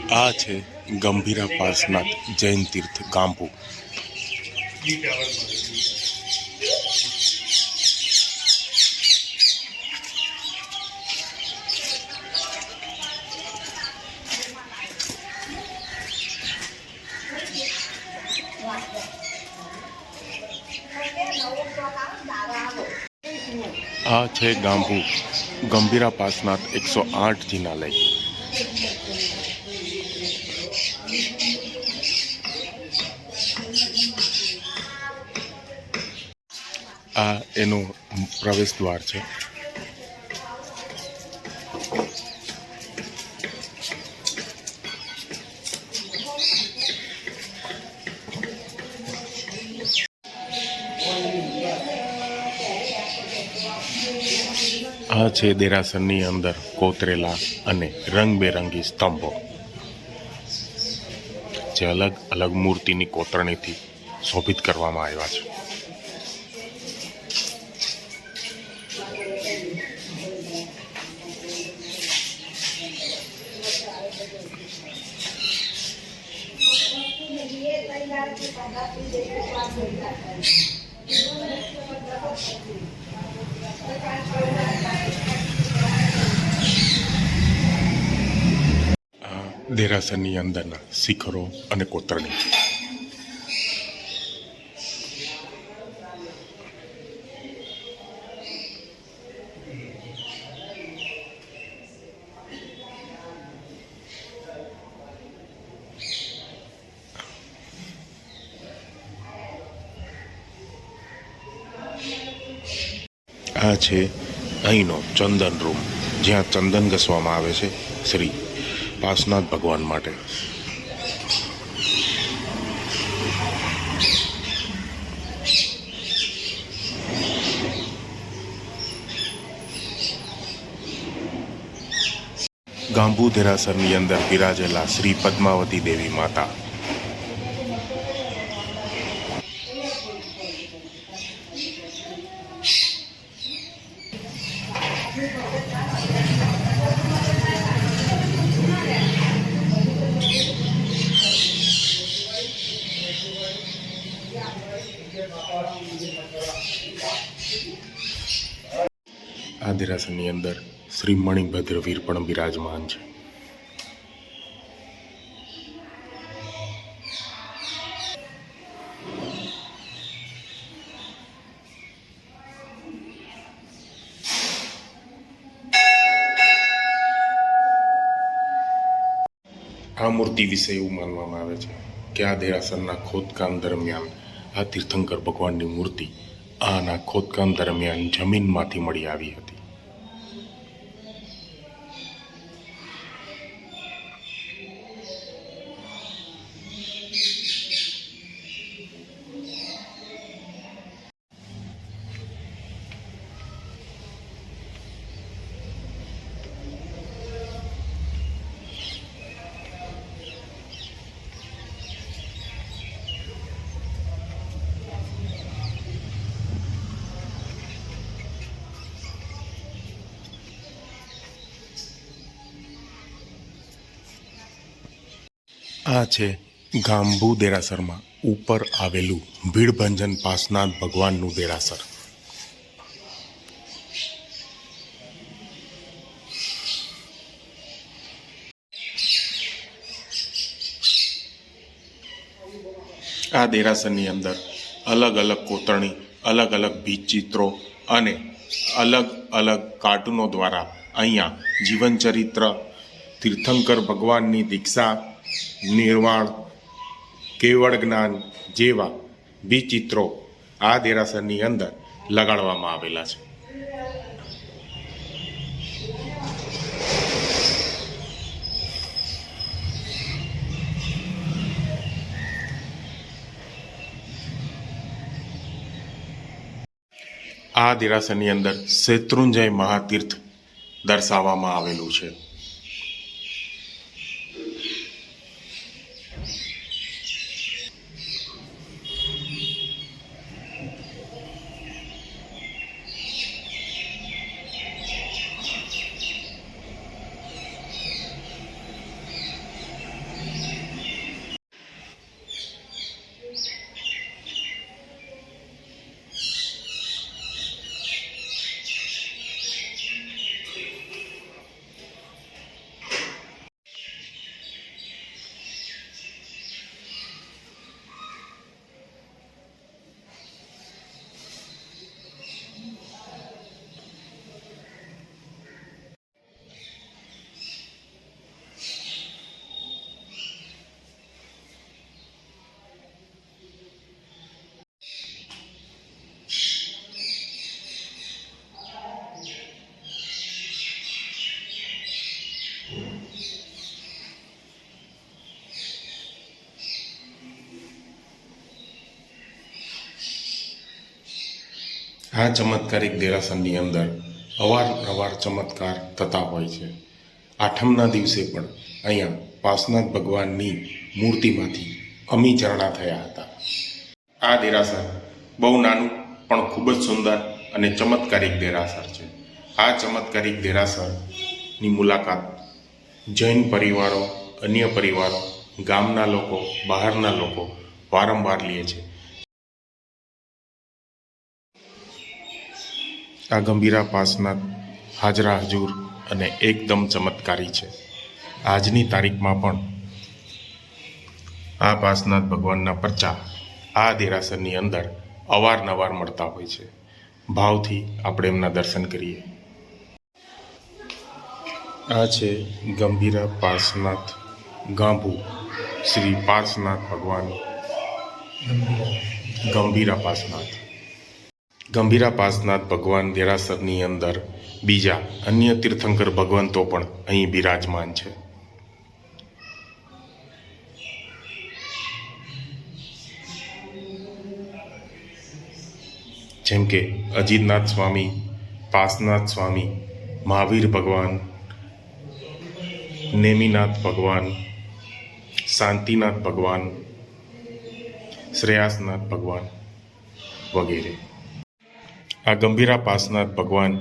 આ છે ગંભીરા પાર્શનાથ જૈન તીર્થ ગાંભુ। આ છે ગાંભુ ગંભીરા પાર્શનાથ 108 જિનાલય। આ એનું પ્રવેશ દ્વાર છે। આ છે દેરાસરની અંદર કોતરેલા અને રંગબેરંગી સ્તંભો, જે અલગ અલગ મૂર્તિની કોતરણીથી શોભિત કરવામાં આવ્યા છે। દેરાસરની અંદરના શિખરો અને કોતરણી। આ છે અહીંનો ચંદન રૂમ, જ્યાં ચંદન ઘસવામાં આવે છે શ્રી પાર્શનાથ ભગવાન માટે। ગાંભુ દેરાસરની અંદર બિરાજેલા શ્રી પદ્માવતી દેવી માતા। આ દેરાસરની અંદર શ્રી મણિભદ્ર વીર પણ બિરાજમાન છે। આ મૂર્તિ વિશે એવું માનવામાં આવે છે કે આ દેરાસરના ખોદકામ દરમિયાન આ તીર્થંકર ભગવાનની મૂર્તિ આના ખોદકામ દરમિયાન જમીનમાંથી મળી આવી હતી। આ છે ગાંભુ દેરાસરમાં ઉપર આવેલું ભીડભંજન પાર્શનાથ ભગવાનનું દેરાસર। આ દેરાસરની અંદર અલગ અલગ કોતરણી, અલગ અલગ ભીત ચિત્રો અને અલગ અલગ કાર્ટૂનો દ્વારા અહીંયા જીવનચરિત્ર, તીર્થંકર ભગવાનની દીક્ષા, નિર્વાણ, કેવળ જ્ઞાન જેવા વિચિત્રો આ દેરાસરની અંદર લગાડવામાં આવેલા છે। આ દેરાસરની અંદર શેત્રુંજય મહાતીર્થ દર્શાવવામાં આવેલું છે। આ ચમત્કારિક દેરાસરની અંદર અવારનવાર ચમત્કાર થતા હોય છે. આઠમના દિવસે પણ અહીંયા પાર્શ્વનાથ ભગવાનની મૂર્તિમાંથી અમીચરણા થયા હતા. આ દેરાસર બહુ નાનું પણ ખૂબ જ સુંદર અને ચમત્કારિક દેરાસર છે. આ ચમત્કારિક દેરાસરની મુલાકાત જૈન પરિવારો, અન્ય પરિવારો, ગામના લોકો, બહારના લોકો વારંવાર લે છે. આ ગંભીરા પાર્શ્વનાથ હાજરા હજુર અને એકદમ ચમત્કારી છે. આજની તારીખમાં પણ આ પાર્શ્વનાથ ભગવાનના પરચા આ દેરાસરની અંદર અવારનવાર મળતા હોય છે. ભાવથી આપણે એમના દર્શન કરીએ. આ છે ગંભીરા પાર્શ્વનાથ ગાંભુ શ્રી પાર્શ્વનાથ ભગવાન. ગંભીરા પાર્શ્વનાથ ભગવાન દેરાસરની અંદર બીજા અન્ય તીર્થંકર ભગવંતો પણ અહીં બિરાજમાન છે. જેમ કે અજીતનાથ સ્વામી, પાર્શ્વનાથ સ્વામી, મહાવીર ભગવાન, નેમિનાથ ભગવાન, શાંતિનાથ ભગવાન, શ્રેયાસનાથ ભગવાન વગેરે. આ ગંભીરા પાર્શ્વનાથ ભગવાન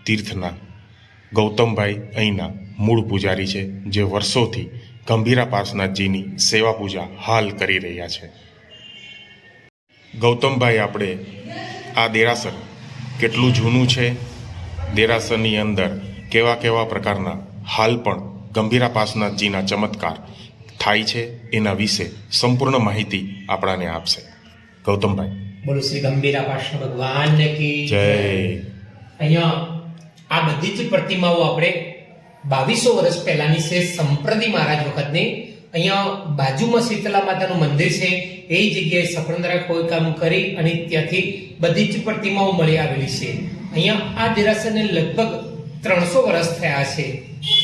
તીર્થના ગૌતમભાઈ અહીંના મૂળ પૂજારી છે, જે વર્ષોથી ગંભીરા પાર્શ્વનાથજીની સેવા પૂજા હાલ કરી રહ્યા છે. ગૌતમભાઈ, આપણે આ દેરાસર કેટલું જૂનું છે, દેરાસરની અંદર કેવા કેવા પ્રકારના હાલ પણ ગંભીરા પાર્શ્વનાથજીના ચમત્કાર થાય છે, એના વિશે સંપૂર્ણ માહિતી આપણાને આપશે. ગૌતમભાઈ, બોલો શ્રી ગંભીરા પાર્શ્વનાથ ભગવાન કી જય. અહીંયા આ બધી જ પ્રતિમાઓ આપણે 2200 વર્ષ પહેલાની છે, સંપ્રદી મહારાજ વખતની. અહીંયા બાજુમાં શીતલા માતાનું મંદિર છે, એ જગ્યાએ સફરંદરા ખોદકામ કરી અને ત્યાંથી બધી જ પ્રતિમાઓ મળી આવેલી છે. અહીંયા આ દેરાસરને લગભગ 300 વર્ષ થયા છે.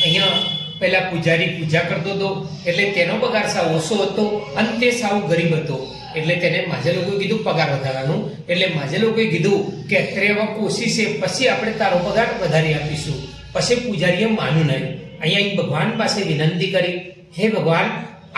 અહીંયા પહેલા પૂજારી પૂજા કરતો હતો, એટલે તેનો પગાર સાવ ઓછો હતો અને તે સાવ ગરીબ હતો. એટલે તેને માજે લોકોએ કીધું પગાર વધારવાનું. એટલે માજે લોકોએ કીધું કે અત્યારે એવા કોશિશ છે, પછી આપણે તારો પગાર વધારી આપીશું. પછી પૂજારીએ માન્યું નહીં. અહીંયા ભગવાન પાસે વિનંતી કરી, હે ભગવાન,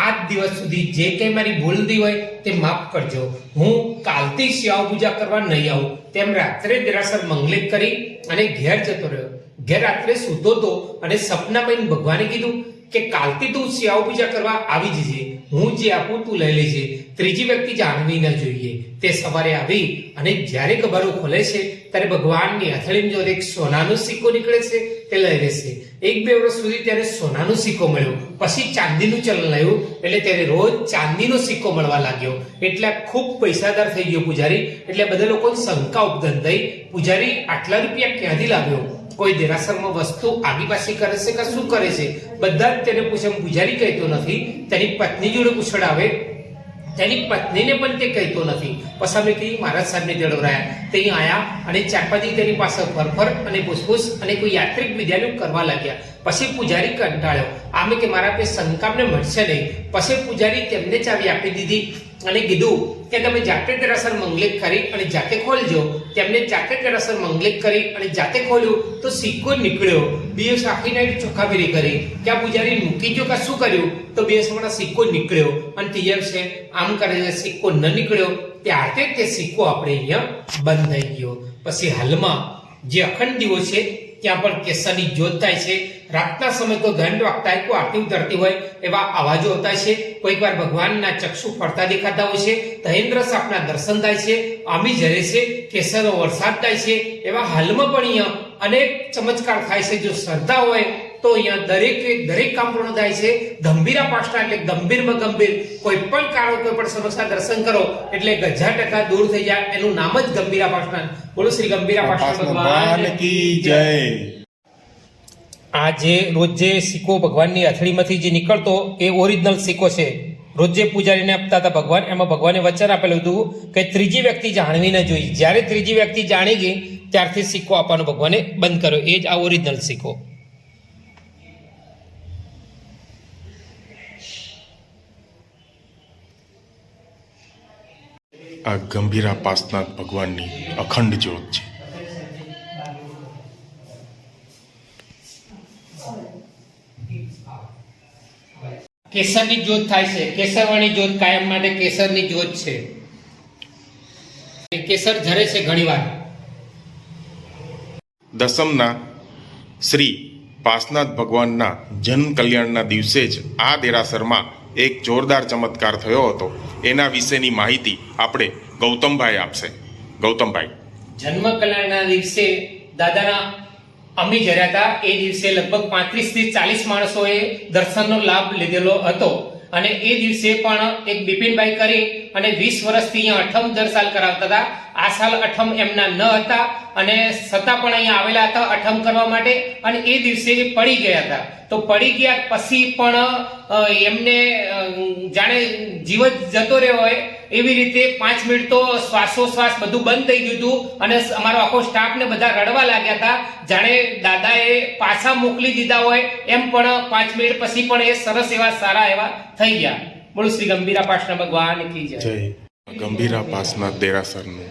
આજ દિવસ સુધી જે કંઈ મારી ભૂલ થઈ હોય તે માફ કરજો. હું કાલથી સેવા પૂજા કરવા નહીં આવું. તેમ રાત્રે દેરાસર મંગલિક કરી અને ઘેર જતો રહ્યો. ઘેર રાત્રે સૂતો હતો અને સપનામાં ભગવાને કીધું કે કાલથી તું સેવા પૂજા કરવા આવી જજે, હું જે આપું તું લઈ લેજે, ત્રીજી વ્યક્તિ જાણવી ન જોઈએ. તે સવારે આવી અને જ્યારે કબારો ખોલે છે ત્યારે ભગવાનની હથેળીમાં જો એક સોનાનો સિક્કો નીકળે છે તે લઈ લેશે. 1-2 વર્ષ સુધી તેને સોનાનો સિક્કો મળ્યો, પછી ચાંદીનું ચલણ આવ્યું, એટલે તેને રોજ ચાંદીનો સિક્કો મળવા લાગ્યો. એટલે ખૂબ પૈસાદાર થઈ ગયો પૂજારી. એટલે બધા લોકોને શંકા ઉપદન થઈ, પૂજારી આટલા રૂપિયા ક્યાંથી લાવ્યો? કોઈ દેરાસરમાં વસ્તુ આગી પાછી કરે છે કે શું કરે છે? બધા જ તેને પૂછે. પૂજારી કહેતો નથી, તેની પત્ની જોડે પૂછડાવે, તેની પત્નીને પણ તે કહેતો નથી. પછી અમે કઈ મહારાજ સાહેબને જળવરાયા. તે આયા અને 4-5 દી તેની પાસે ફરફર અને પૂછપૂછ અને કોઈ યાત્રિક વિદ્યાલય કરવા લાગ્યા. પછી પૂજારી કંટાળ્યો. આમે કે મારા પે શંકામને મળશે નહીં. પછી પૂજારી તેમને ચાવી આપી દીધી અને કીધું કે તમે જાતે દેરાસર મંગલિક કરી અને જાતે ખોલજો. તેમને જાતે દેરાસર મંગલિક કરી અને જાતે ખોલ્યું તો સિક્કો નીકળ્યો. બે સાખીને ચોખાફેરી કરી કે આ પૂજારી મૂકી જો કે શું કર્યું? તો બે સમયમાં સિક્કો નીકળ્યો અને ત્રીજા છે આમ કરે સિક્કો ન નીકળ્યો. ત્યારથી તે સિક્કો આપણે અહીંયા બંધ થઈ ગયો. પછી હાલમાં જે અખંડ દીવો છે ત્યાં પણ કેસરની જ્યોત થાય છે. રાતના સમય કોઈ ઘંટ વાગતા હોય, કોઈ આરતી ઉતરતી હોય એવા અવાજો આવતા છે. કોઈક વાર ભગવાનના ચક્ષુ ફરતા દેખાતા હોય છે, તહેન્દ્ર સાપના દર્શન થાય છે, આમી ઝરે છે, કેસરનો વરસાદ થાય છે. એવા હાલમાં પણ અહીંયા અનેક ચમત્કાર થાય છે. જો શ્રદ્ધા હોય તો અહીંયા દરેક કામ પૂર્ણ થાય છે. ગંભીરા પાર્શ્વનાથ એટલે ગંભીરમાં ગંભીર. કોઈ પણ કાળો કોઈ પણ સમસ્યા દર્શન કરો એટલે 1000% દૂર થઈ જાય. એનું નામ જ ગંભીરા પાર્શ્વનાથ. બોલો શ્રી ગંભીરા પાર્શ્વનાથ ભગવાન કી જય. આ જે રોજ જે સિક્કો ભગવાનની હથેળીમાંથી જે નીકળતો એ ઓરિજિનલ સિક્કો છે. રોજ જે પૂજારીને આપતા હતા ભગવાન, એમાં ભગવાને વચન આપેલું હતું કે ત્રીજી વ્યક્તિ જાણવી ન જોઈએ. જ્યારે ત્રીજી વ્યક્તિ જાણી ગઈ ત્યારથી સિક્કો આપવાનો ભગવાને બંધ કર્યો. એ જ આ ઓરિજિનલ સિક્કો. આ ગંભીરા પાર્શ્વનાથ ભગવાનની અખંડ જ્યોત છે. કેસરની જ્યોત થાય છે. કેસરવાળી જ્યોત કાયમ માટે કેસરની જ્યોત છે. કેસર ઝરે છે ઘણીવાર. દસમના શ્રી પાસનાથ ભગવાનના જન કલ્યાણના દિવસે જ આ દેરાસરમાં એક જોરદાર ચમત્કાર થયો હતો. એના વિશેની માહિતી આપણે ગૌતમભાઈ આપશે. ગૌતમભાઈ. જન્મ કલ્યાણના દિવસે દાદાના અમી જર્યા હતા. એ દિવસે લગભગ 35 થી 40 માણસોએ દર્શનનો લાભ લીધેલો હતો. અને એ દિવસે પણ એક બિપિનભાઈ કરી અને 20 વર્ષથી અહીંયા અઠમ દર સાલ કરાવતા હતા. આ સાલ અઠમ એમના ન હતા અને છતાં પણ અહીંયા આવેલા હતા અઠમ કરવા માટે. અને એ દિવસે એ પડી ગયા હતા. તો પડી ગયા પછી પણ એમને જાણે જીવ જ જતો રહ્યો હોય એવી રીતે 5 મિનિટ તો શ્વાસોશ્વાસ બધું બંધ થઈ ગયું હતું. અને અમારો આખો સ્ટાફ ને બધા રડવા લાગ્યા હતા જાણે દાદાએ પાછા મોકલી દીધા હોય એમ. પણ 5 મિનિટ પછી પણ એ સરસ એવા સારા એવા થઈ ગયા. બોલો શ્રી ગંભીરા પાસના ભગવાન કી જય. ગંભીરા પાસનાથ દેરાસરનું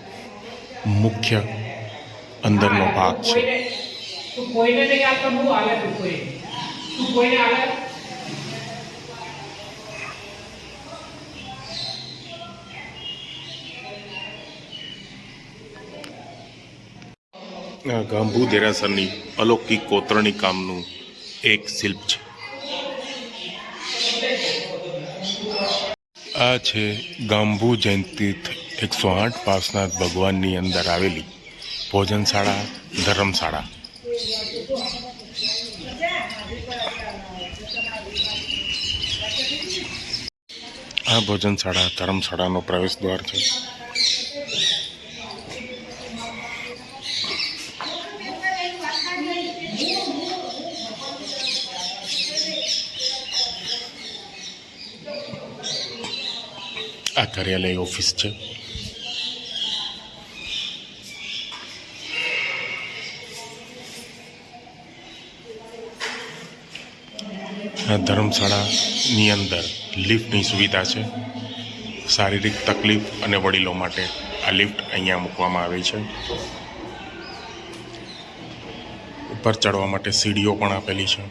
મુખ્ય અંદરનો ભાગ છે. તું કોઈને નહીં આપતો હું હાલે તું કોઈને હાલે. આ ગાંભુ દેરાસરની અલૌકિક કોતરણી કામનું એક શિલ્પ છે. આ છે ગાંભુ જયંતીર્થ 108 પાસનાથ ભગવાનની અંદર આવેલી ભોજનશાળા ધર્મશાળા. આ ભોજનશાળા ધર્મશાળાનો પ્રવેશ દ્વાર છે. આ કાર્યાલય ઓફિસ છે. આ ધર્મશાળાની અંદર લિફ્ટની સુવિધા છે. શારીરિક તકલીફ અને વડીલો માટે આ લિફ્ટ અહીંયા મૂકવામાં આવી છે. ઉપર ચડવા માટે સીડીઓ પણ આપેલી છે.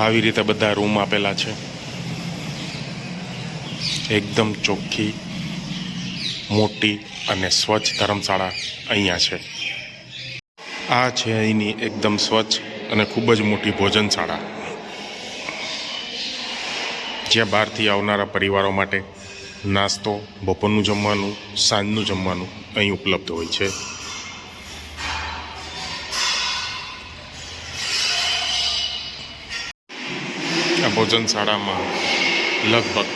આવી રીતે બધા રૂમ આપેલા છે. એકદમ ચોખ્ખી, મોટી અને સ્વચ્છ ધર્મશાળા અહીંયા છે. આ છે અહીંની એકદમ સ્વચ્છ અને ખૂબ જ મોટી ભોજનશાળા, જ્યાં બહારથી આવનારા પરિવારો માટે નાસ્તો, બપોરનું જમવાનું, સાંજનું જમવાનું અહીં ઉપલબ્ધ હોય છે. આ ભોજનશાળામાં લગભગ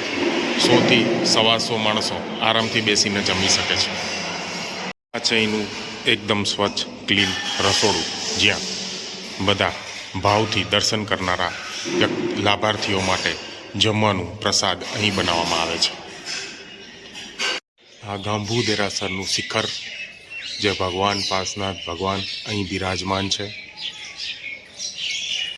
100 થી 125 માણસો આરામથી બેસીને જમી શકે છે. આ છે અહીંનું એકદમ સ્વચ્છ, ક્લીન રસોડું, જ્યાં બધા ભાવથી દર્શન કરનારા લાભાર્થીઓ માટે જમવાનું પ્રસાદ અહીં બનાવવામાં આવે છે. આ ગાંભુ દેરાસરનું શિખર, જે ભગવાન પાસનાથ ભગવાન અહીં બિરાજમાન છે.